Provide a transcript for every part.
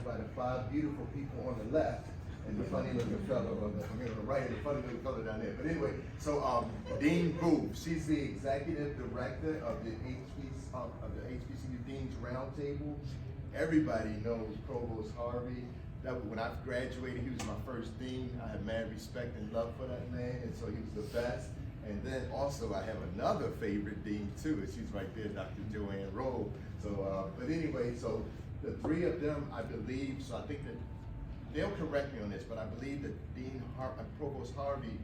joined by the 5 beautiful people on the left and the funny looking fellow on the right and the funny looking fellow down there. But anyway, so Dean Booth, she's the executive director of the HBCU Dean's Roundtable. Everybody knows Provost Harvey. When I graduated, he was my first dean. I had mad respect and love for that man, and so he was the best. And then also I have another favorite dean too, and she's right there, Dr. Joanne Rowe. So, but anyway, so the 3 of them, I believe, so I think that they'll correct me on this, but I believe that Provost Harvey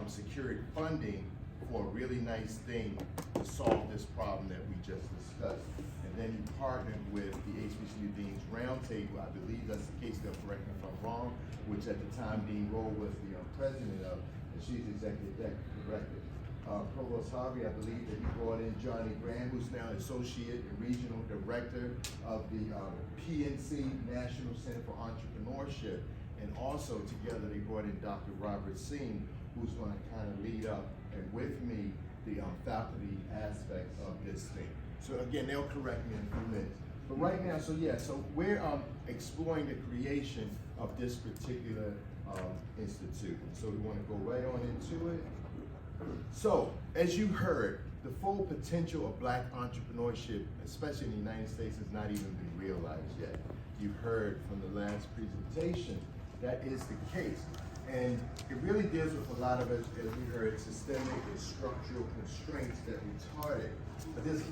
secured funding for a really nice thing to solve this problem that we just discussed. And then he partnered with the HBCU Dean's Roundtable. I believe that's the case, they'll correct me if I'm wrong, which at the time Dean Rowe was the president of, and she's executive director. Provost Harvey, I believe that he brought in Johnny Graham, who's now associate and regional director of the PNC National Center for Entrepreneurship. And also together they brought in Dr. Robert Singh, who's going to kind of lead up and with me the faculty aspects of this thing. So again, they'll correct me in a few minutes. But right now, so yeah, so we're exploring the creation of this particular institute. So we want to go right on into it. So, as you heard, the full potential of Black entrepreneurship, especially in the United States, has not even been realized yet. You heard from the last presentation, that is the case. And it really deals with a lot of, as we heard, systemic and structural constraints that retard it. But there's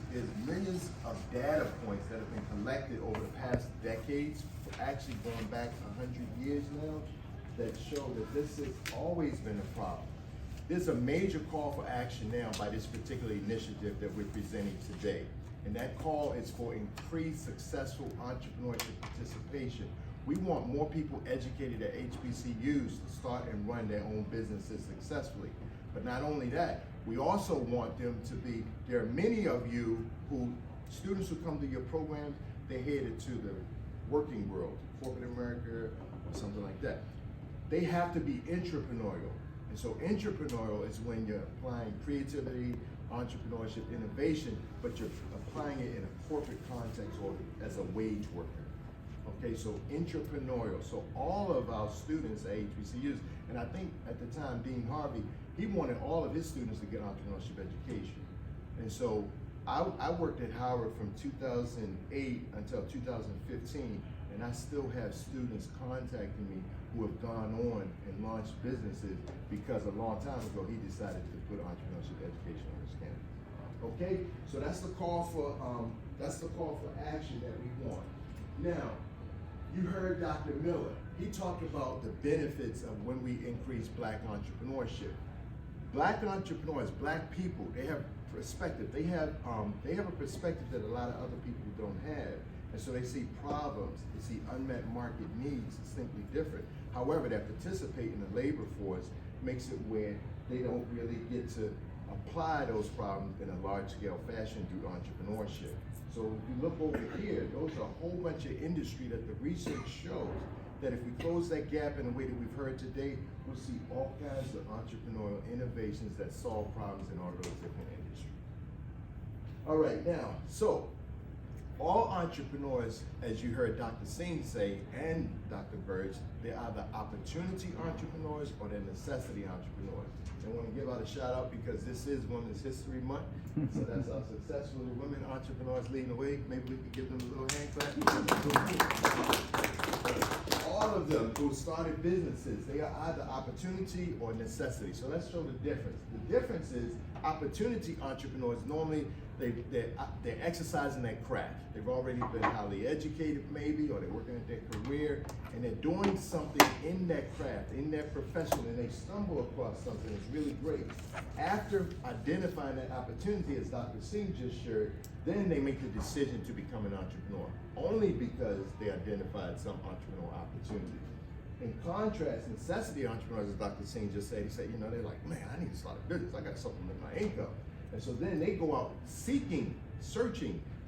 millions of data points that have been collected over the past decades, actually going back 100 years now, that show that this has always been a problem. There's a major call for action now by this particular initiative that we're presenting today. And that call is for increased successful entrepreneurship participation. We want more people educated at HBCUs to start and run their own businesses successfully. But not only that, we also want them to be, there are many of you who, students who come to your programs, they're headed to the working world, corporate America, or something like that. They have to be entrepreneurial. And so entrepreneurial is when you're applying creativity, entrepreneurship, innovation, but you're applying it in a corporate context or as a wage worker. Okay, so entrepreneurial. So all of our students at HBCUs, and I think at the time, Dean Harvey, he wanted all of his students to get entrepreneurship education. And so I worked at Howard from 2008 until 2015, and I still have students contacting me who have gone on and launched businesses because a long time ago he decided to put entrepreneurship education on his campus. Okay, so that's the call for action that we want. Now, you heard Dr. Miller. He talked about the benefits of when we increase Black entrepreneurship. Black entrepreneurs, Black people, they have perspective. They have a perspective that a lot of other people don't have. And so they see problems, they see unmet market needs, simply different. However, that participate in the labor force makes it where they don't really get to apply those problems in a large-scale fashion through entrepreneurship. So if you look over here, those are a whole bunch of industry that the research shows that if we close that gap in the way that we've heard today, we'll see all kinds of entrepreneurial innovations that solve problems in all those different industries. All right, now, so all entrepreneurs, as you heard Dr. Singh say, and Dr. Birch, they're either opportunity entrepreneurs or they're necessity entrepreneurs. I want to give out a shout out because this is Women's History Month. So that's our successful women entrepreneurs leading the way. Maybe we could give them a little hand clap. All of them who started businesses, they are either opportunity or necessity. So let's show the difference. The difference is opportunity entrepreneurs normally they're exercising their craft. They've already been highly educated maybe, or they're working at their career, and they're doing something in that craft, in their profession, and they stumble across something that's really great. After identifying that opportunity, as Dr. Singh just shared, then they make the decision to become an entrepreneur, only because they identified some entrepreneurial opportunity. In contrast, necessity entrepreneurs, as Dr. Singh just said, he said, you know, they're like, man, I need to start a business. I got to supplement my income. And so then they go out searching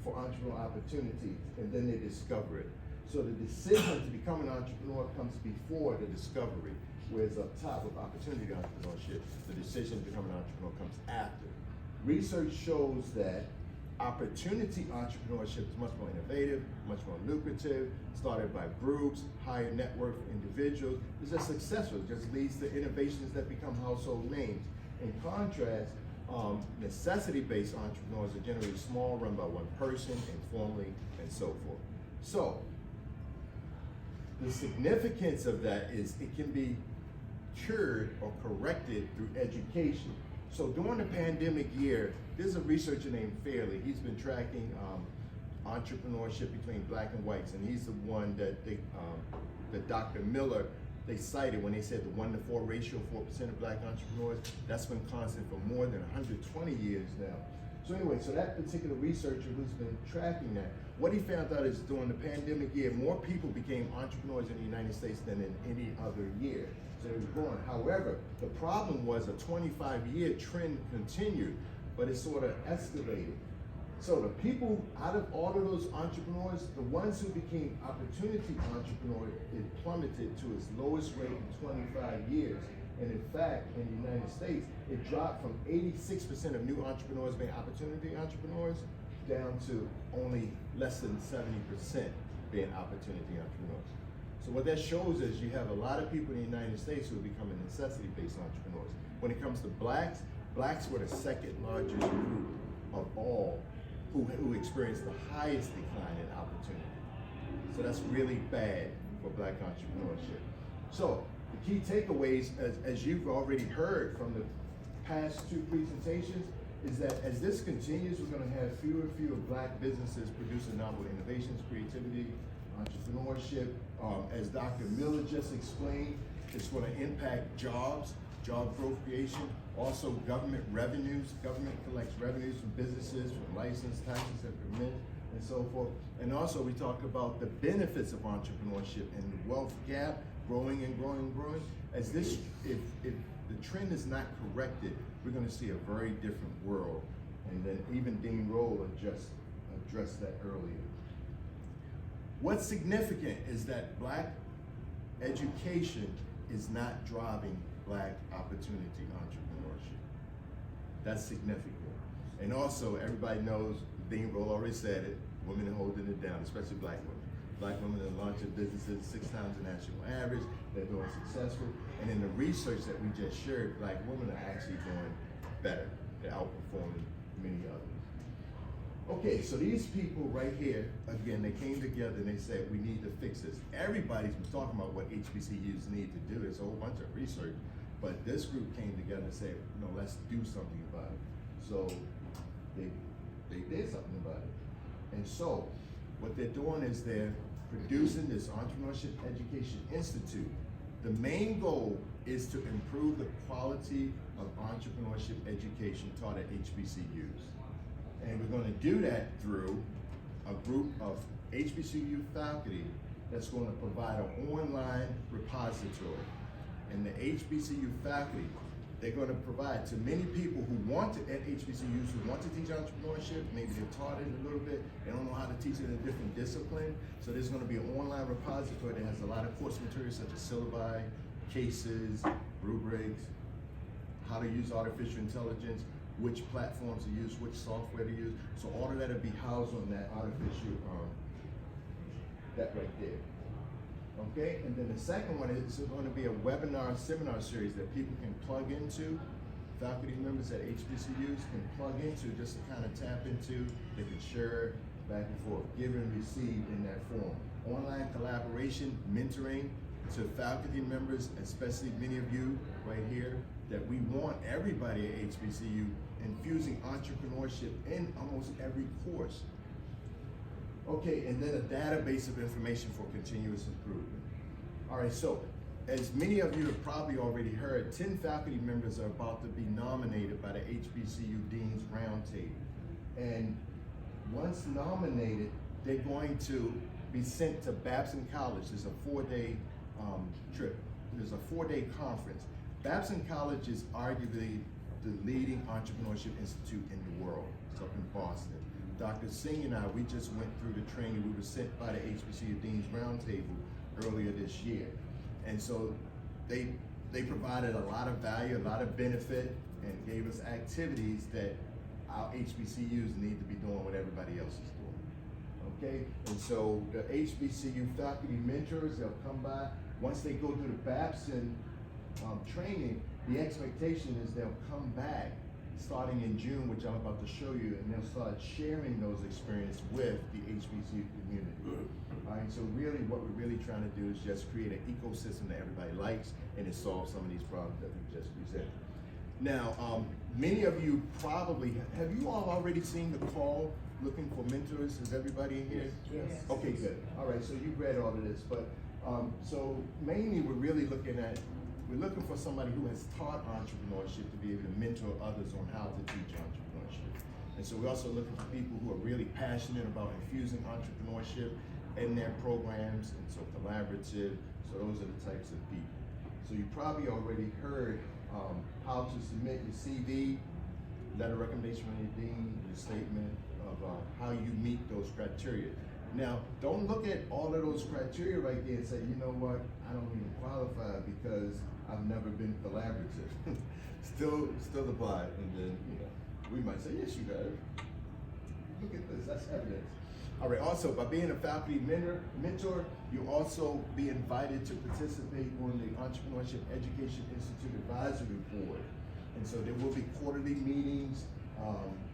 for entrepreneurial opportunities, and then they discover it. So the decision to become an entrepreneur comes before the discovery, whereas up top with opportunity entrepreneurship, the decision to become an entrepreneur comes after. Research shows that Opportunity entrepreneurship is much more innovative, much more lucrative, started by groups, higher net worth individuals. It's just successful, it just leads to innovations that become household names. In contrast, necessity-based entrepreneurs are generally small, run by one person, informally, and so forth. So, the significance of that is it can be cured or corrected through education. So during the pandemic year, there's a researcher named Fairley. He's been tracking entrepreneurship between black and whites, and he's the one that Dr. Miller, they cited when they said the 1-to-4 ratio, 4% of black entrepreneurs. That's been constant for more than 120 years now. So anyway, so that particular researcher who's been tracking that, what he found out is during the pandemic year, more people became entrepreneurs in the United States than in any other year. So it was growing. However, the problem was a 25-year trend continued, but it sort of escalated. So the people out of all of those entrepreneurs, the ones who became opportunity entrepreneurs, it plummeted to its lowest rate in 25 years. And in fact, in the United States, it dropped from 86% of new entrepreneurs being opportunity entrepreneurs down to only less than 70% being opportunity entrepreneurs. So what that shows is you have a lot of people in the United States who are becoming necessity-based entrepreneurs. When it comes to blacks were the second largest group of all who experienced the highest decline in opportunity. So that's really bad for black entrepreneurship. So the key takeaways, as you've already heard from the past two presentations, is that as this continues, we're going to have fewer and fewer black businesses producing novel innovations, creativity, entrepreneurship. As Dr. Miller just explained, it's going to impact jobs, job growth creation, also government revenues. Government collects revenues from businesses, from license, taxes, and permits, and so forth. And also we talked about the benefits of entrepreneurship and the wealth gap growing and growing and growing. As this, if the trend is not corrected, we're going to see a very different world. And then even Dean Roll addressed that earlier. What's significant is that black education is not driving black opportunity entrepreneurship. That's significant. And also, everybody knows, Dean Roll already said it, women are holding it down, especially black women. Black women are launching businesses 6 times the national average. They're doing successful. And in the research that we just shared, black women are actually doing better. They're outperforming many others. Okay, so these people right here, again, they came together and they said, we need to fix this. Everybody's been talking about what HBCUs need to do. There's a whole bunch of research, but this group came together and said, no, let's do something about it. So they did something about it. And so what they're doing is they're producing this Entrepreneurship Education Institute. The main goal is to improve the quality of entrepreneurship education taught at HBCUs. And we're going to do that through a group of HBCU faculty that's going to provide an online repository. And the HBCU faculty, they're going to provide to many people who want to, at HBCUs, who want to teach entrepreneurship, maybe they've taught it a little bit, they don't know how to teach it in a different discipline. So there's going to be an online repository that has a lot of course materials such as syllabi, cases, rubrics, how to use artificial intelligence, which platforms to use, which software to use. So all of that will be housed on that artificial, that right there. Okay, and then the second one is going to be a webinar seminar series that people can plug into. Faculty members at HBCUs can plug into just to kind of tap into. They can share back and forth, give and receive in that form. Online collaboration, mentoring to faculty members, especially many of you right here, that we want everybody at HBCU infusing entrepreneurship in almost every course. Okay, and then a database of information for continuous improvement. All right, so as many of you have probably already heard, 10 faculty members are about to be nominated by the HBCU Dean's Roundtable. And once nominated, they're going to be sent to Babson College. There's a 4-day trip. There's a 4-day conference. Babson College is arguably the leading entrepreneurship institute in the world. It's up in Boston. Dr. Singh and I, we just went through the training. We were sent by the HBCU Dean's Roundtable earlier this year. And so they provided a lot of value, a lot of benefit, and gave us activities that our HBCUs need to be doing what everybody else is doing. Okay, and so the HBCU faculty mentors, they'll come by. Once they go through the Babson training, the expectation is they'll come back starting in June, which I'm about to show you, and they'll start sharing those experiences with the HBCU community. All right, so really what we're really trying to do is just create an ecosystem that everybody likes, and it solves some of these problems that we just presented. Now, many of you probably, have you all already seen the call looking for mentors? Is everybody in here? Yes. Okay, good. All right, so you've read all of this, but so mainly we're really looking for somebody who has taught entrepreneurship to be able to mentor others on how to teach entrepreneurship. And so we're also looking for people who are really passionate about infusing entrepreneurship in their programs, and so collaborative. So those are the types of people. So you probably already heard how to submit your CV, letter of recommendation from your dean, your statement of how you meet those criteria. Now, don't look at all of those criteria right there and say, you know what, I don't even qualify because I've never been collaborative. still apply, and then we might say, yes, you have. Look at this, that's evidence. All right, also, by being a faculty mentor, you'll also be invited to participate on the Entrepreneurship Education Institute Advisory Board. And so there will be quarterly meetings.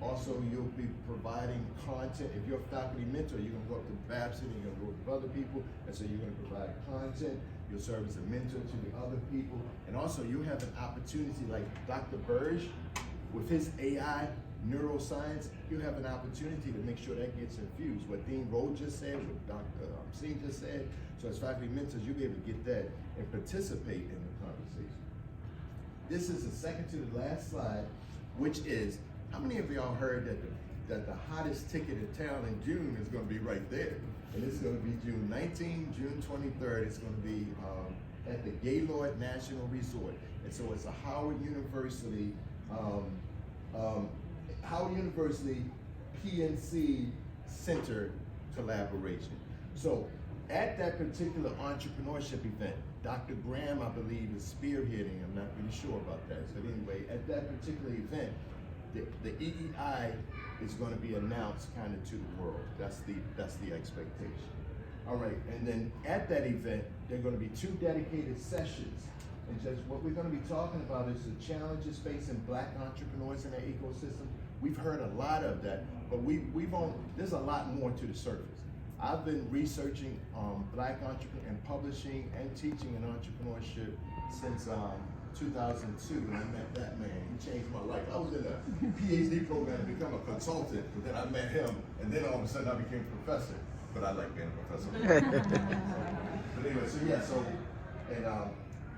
Also, you'll be providing content. If you're a faculty mentor, you're gonna go up to Babson, you're gonna go with other people, and so you're gonna provide content. You'll serve as a mentor to the other people. And also, you'll have an opportunity like Dr. Burge, with his AI neuroscience, you have an opportunity to make sure that gets infused. What Dean Rowe just said, what Dr. Singh just said. So as faculty mentors, you'll be able to get that and participate in the conversation. This is the second to the last slide, which is, how many of y'all heard that the hottest ticket in town in June is going to be right there? And it's going to be June 19th, June 23rd. It's going to be at the Gaylord National Resort. And so it's a Howard University PNC Center collaboration. So at that particular entrepreneurship event, Dr. Graham, I believe, is spearheading. I'm not really sure about that. So anyway, at that particular event, the EEI is going to be announced kind of to the world. That's the expectation. All right, and then at that event, there are going to be 2 dedicated sessions. And just what we're going to be talking about is the challenges facing Black entrepreneurs in our ecosystem. We've heard a lot of that, but there's a lot more to the surface. I've been researching Black entrepreneurs and publishing and teaching in entrepreneurship since 2002, and I met that man. He changed my life. I was in a PhD program to become a consultant, but then I met him, and then all of a sudden I became a professor. But I like being a professor. But anyway,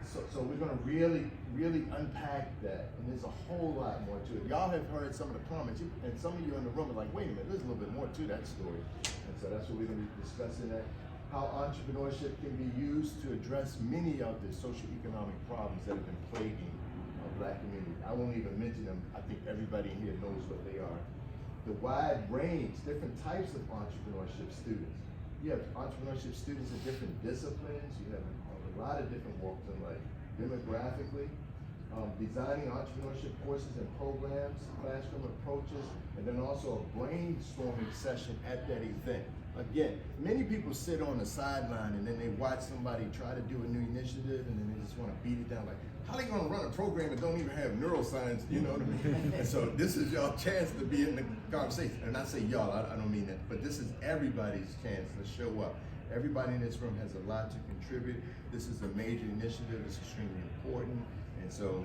so we're going to really unpack that, and there's a whole lot more to it. Y'all have heard some of the comments, and some of you in the room are like, wait a minute, there's a little bit more to that story. And so that's what we're going to be discussing, that how entrepreneurship can be used to address many of the socioeconomic problems that have been plaguing our Black community. I won't even mention them. I think everybody in here knows what they are. The wide range, different types of entrepreneurship students. You have entrepreneurship students in different disciplines. You have a lot of different walks in life. Demographically, designing entrepreneurship courses and programs, classroom approaches, and then also a brainstorming session at that event. Again, many people sit on the sideline and then they watch somebody try to do a new initiative and then they just want to beat it down like, how are they going to run a program that don't even have neuroscience, you know what I mean? And so this is y'all chance to be in the conversation. And I say y'all, I don't mean that, but this is everybody's chance to show up. Everybody in this room has a lot to contribute. This is a major initiative, it's extremely important. And so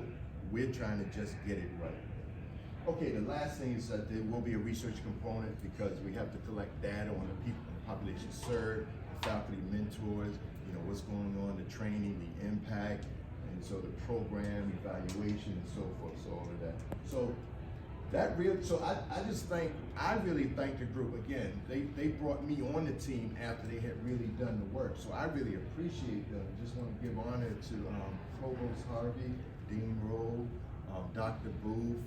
we're trying to just get it right. Okay, the last thing is that there will be a research component because we have to collect data on the people, the population served, the faculty mentors, you know, what's going on, the training, the impact, and so the program, evaluation, and so forth, so all of that. So that really, I really thank the group again. They brought me on the team after they had really done the work. So I really appreciate them. Just want to give honor to Provost Harvey, Dean Rowe, Dr. Booth,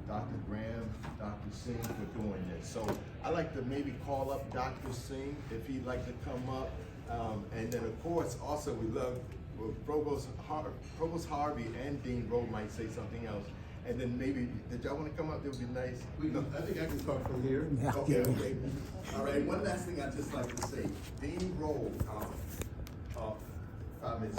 Dr. Graham, Dr. Singh for doing this. So I'd like to maybe call up Dr. Singh if he'd like to come up. And then of course, also we love Provost Harvey and Dean Rowe might say something else. and then maybe, did y'all wanna come up? That would be nice. I think I can talk from here. Okay. All right, one last thing I'd just like to say, Dean Roll, 5 minutes.